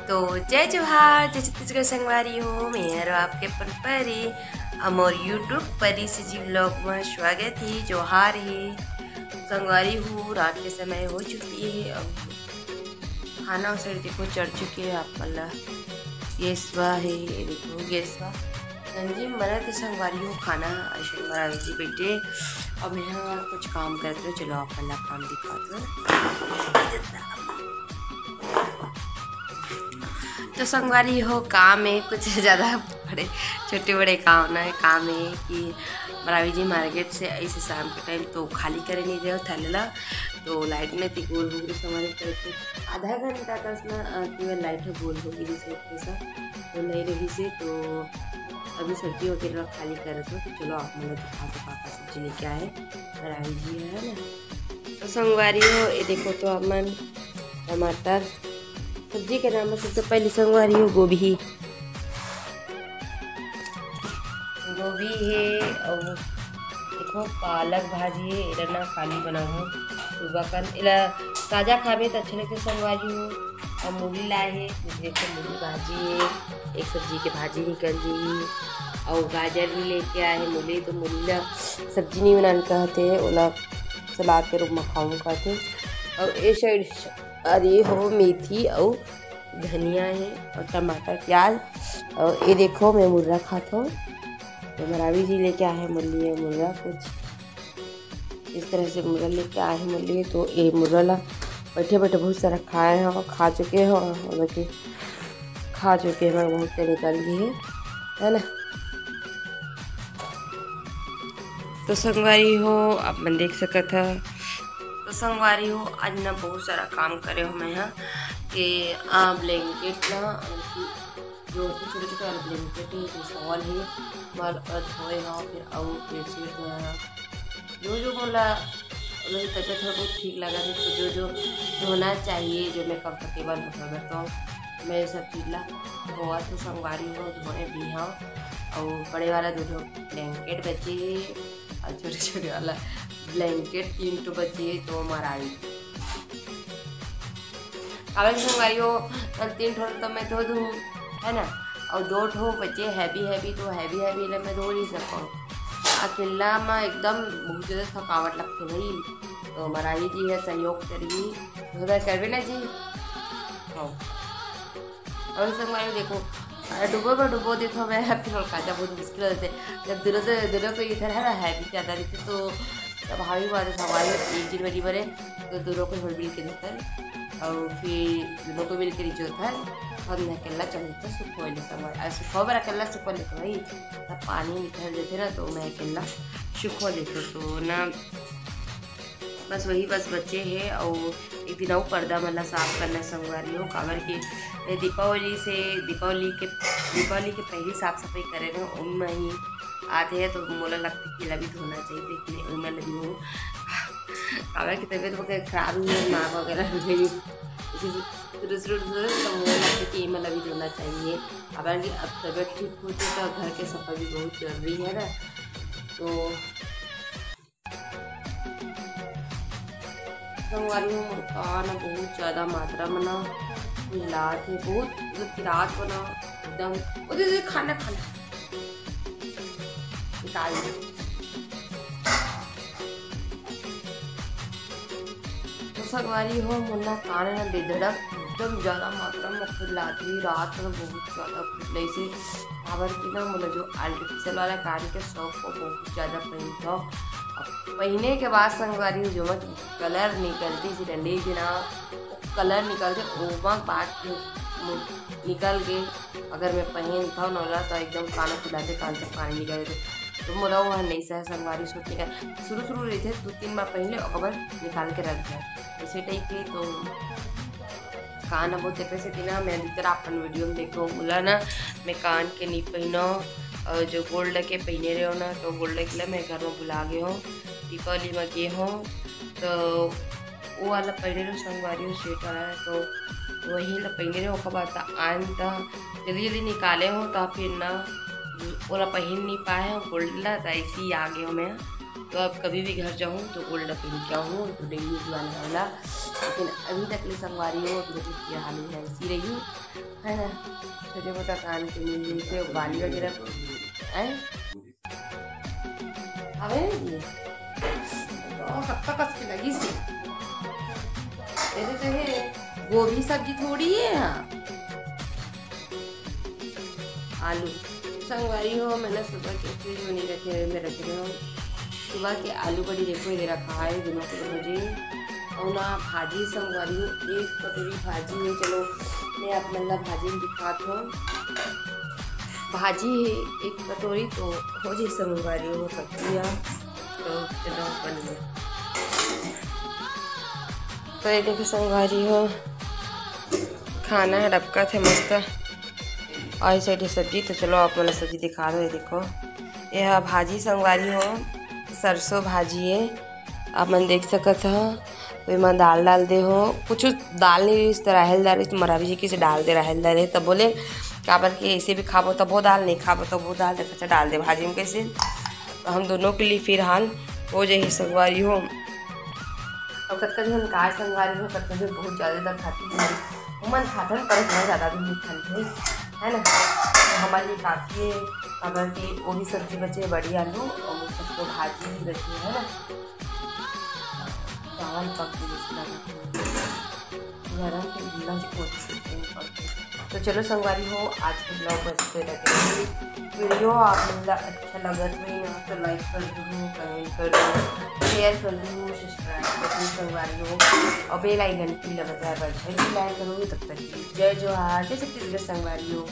तो जय जोहार, जय छत्तीसगढ़ संगवारी हो। मैं आपके परी हमार यूट्यूब परी से जी व्लॉग में स्वागत है। जोहार है संगवारी हूँ। रात के समय हो चुकी है। अब खाना उसे देखो चढ़ चुके हैं। आप मतलब गैसवा है, देखो गैसवा गंजी मरद संगवारी हो। खाना ऐसे मरा जी बेटे। अब यहाँ कुछ काम करते हो। चलो आप अल्लाह काम दिखाते हो। तो संगवारी हो काम है कुछ ज़्यादा बड़े छोटे बड़े काम ना है। काम है कि बरावी जी मार्केट से ऐसे शाम के टाइम तो खाली करे नहीं रहे थैला तो लाइट में थी गोल हो गई संगवारी करके आधा घंटा तक ना केवल लाइट गोल हो गई से ऐसा तो नहीं रही से। तो अभी सब्जी वगैरह खाली करे तो चलो आप मतलब दिखा दो पापा सब्जी लेके आए बरावी जी है ना। तो संगवारी हो ये देखो तो अमन टमाटर सब्जी के नाम में सबसे पहले संगवारी हो गोभी है और देखो पालक भाजी है। इधर ना खाली बना हो सुबह का इला ताज़ा खावे तो अच्छे लगते संगवारी हो। और मूली लाए है देखो मूली भाजी है। एक सब्जी के भाजी निकल जी और गाजर भी लेके आए हैं। मूली तो मूली सब्जी नहीं बनाने कहते ओला सलाद के रूप में खाऊँ कहते। और ये साइड अरे हो मेथी और धनिया है और टमाटर प्याज। और ये देखो मैं मुर्रा खाता हूँ। तो मरावी जी लेके आए हैं मूली है मुर्रा कुछ इस तरह से मुर्रा लेके आए हैं मूली। तो ये मुर्रा ला बैठे बैठे बहुत सारा खाए हैं और खा चुके हैं और खा चुके हैं बहुत निकल गई है ना। तो संगवारी हो आप मन देख सकत है। तो संगवारी हो आज ना बहुत सारा काम करे हो मैं यहाँ कि ब्लैंकेट ना जो छोटे छोटे वाले ब्लैंकेट है जो सवाल है माल धोए हाँ फिर और बेडशीट धोए हाँ जो बोला तबियत थोड़ा बहुत ठीक लगा है। तो जो धोना चाहिए जो मैं कंफर्टेबल हो करता हूँ मैं सब चीज़ ला धोआ। तो संगवारी हो धोए भी हाँ और बड़े वाला दो ब्लैंकेट बचे और छोटे छोटे वाला ब्लैंकेट 3 तो बचे तो मराई कागज संगवारी हो 3 ठो तो मैं धो दूँ है ना। और 2 ठो बचे हैवी तो हैवी मैं धो नहीं सकूँ। अकेला में एकदम बहुत ज़्यादा थकावट लगती भाई। तो मरावी जी है सहयोग करिए धोधा करवे ना जी। हाँ और संगवारी देखो डुबो देखो मैं फिर काजा बहुत मुश्किल होते जब दोनों को इधर है ना हैवी ज़्यादा रहते तो स्वाभाविक बात है। सवारी 1 दिन बड़ी बड़े तो दोनों को मिल के देता और फिर दोनों को मिल के नीचे होता है और अकेला चलता सुखो ले संगवारी सुखो बार अकेला सुखो लेते भाई तब पानी निकल देते ना तो मैं अकेला सुखो लेते तो ना बस वही बस बच्चे हैं। और एक दिन और पर्दा मतलब साफ करना संगवारी हो काबर की दीपावली के पहले साफ सफाई करे ना उनमें ही आते हैं। तो मोला लगता है कि भी धोना चाहिए लेकिन उनमें लगी हूँ काबर की तबीयत वगैरह खराब हुई है माँ वगैरह तो मोला लगता है कि मतलब भी धोना चाहिए। काबर की अब तबीयत ठीक होती तो घर के सफाई भी बहुत जरूरी है ना। तो संगवारी हो मुर्गा ना बहुत ज़्यादा मात्रा में ना मिलात है बहुत रात को ना एकदम उधर खाना निकाल तो संगवारी हो मुन्ना खाने ना बेधड़क एकदम ज़्यादा मात्रा में खुलाती रात में बहुत ज़्यादा खुले से काबर की ना मतलब जो आर्टिफिशियल वाला कार के शौक को बहुत ज़्यादा पहनता पहने के बाद संगवारी जो मत कलर निकलती सी डंडी थी ना कलर निकलते ओमा बात निकल गए। अगर मैं पहन था ना तो एकदम काना खुलाते कान से पानी निकल थे तो मोला वह नहीं सह संगवारी सोचने का शुरू रहे थे 2-3 बार पहले और निकाल के रख दिया ऐसे टाइप के। तो कान बहुत देखे से थी ना मैं अधिकतर अपन वीडियो में देखो बोला ना मैं कान के नहीं पहनो और जो गोल्ड के पहने रहे हो ना तो गोल्ड के लिए मैं घर में बुला गए हूँ दीपावली में गए हूँ तो वो वाला पहने रहे संगवारी हो सेट वाला है तो वही ला पहने रहे हो बाद आन तो जल्दी निकाले हो तो फिर ना वो पहन नहीं पाए हो गोल्ड ला तो ऐसे ही आ गए हो मैं। तो अब कभी भी घर जाऊँ तो गोल्ड पहन के आऊँ तो डेली यूज वाला। लेकिन अभी तक ले संगवारी हो तो हाल ही ऐसी रही। है ना। छोटे मोटा कान के लिए जैसे बाली वगैरह हवे ये तो हत्ता कस के लगी सी ऐसे है। गोभी सब्जी थोड़ी है यहाँ। आलू संगवारी हो, मैंने सुबह के फ्रिज में नहीं रखे, मैं रख रही हूँ सुबह के आलू बड़ी देखो दे रखा है दिनों के मुझे। और ना भाजी संगवारी हो, एक कटोरी भाजी है। चलो मैं आप मतलब भाजी में दिखाती हूँ। भाजी है एक कटोरी तो हो जी संगवारी हो सब्जियाँ तो चलो बन गया। तो ये देखो संगवारी हो खाना है डबका थे मस्त और इस साइड सब्जी। तो चलो आप मैंने सब्जी दिखा दो। ये देखो यह भाजी संगवारी हो सरसों भाजी है। आप मन देख सकत हो तो मैं दाल डाल दे हो। कुछ दाल नहीं इस राहल दाल इस मरावी जी की से डाल दे राहल दाल है। तब बोले काबर कि ऐसे भी खाबो तब वो दाल, नहीं खाबो तब वो दाल देखा डाल दे भाजी में कैसे। तो हम दोनों के लिए फिलहाल हो जाए संगवारी हो। और कतका जो हम कार संगवारी हो कतका जो बहुत ज़्यादा खाती है मन खाते पर बहुत ज़्यादा भी नहीं खाते है ना। तो हमारे लिए काफ़ी है। अगर कि वो भी सब्जी बचे बड़ी आलू और सबको भाजी भी बची है ना। चावल पक गरम के गिला कोशिश। तो चलो संगवारी हो आज के ब्लॉग बचते रहते। वीडियो आप मतलब अच्छा लगा तो लाइक कर दूँ, कमेंट कर दूँ, शेयर कर दूँ, सब्सक्राइब कर दूँ संगवारी हो और बेल आइकन की लगातार बजाए लाइक करूँगी। तब तक जय जोहार, जय छत्तीसगढ़ संगवारी हो।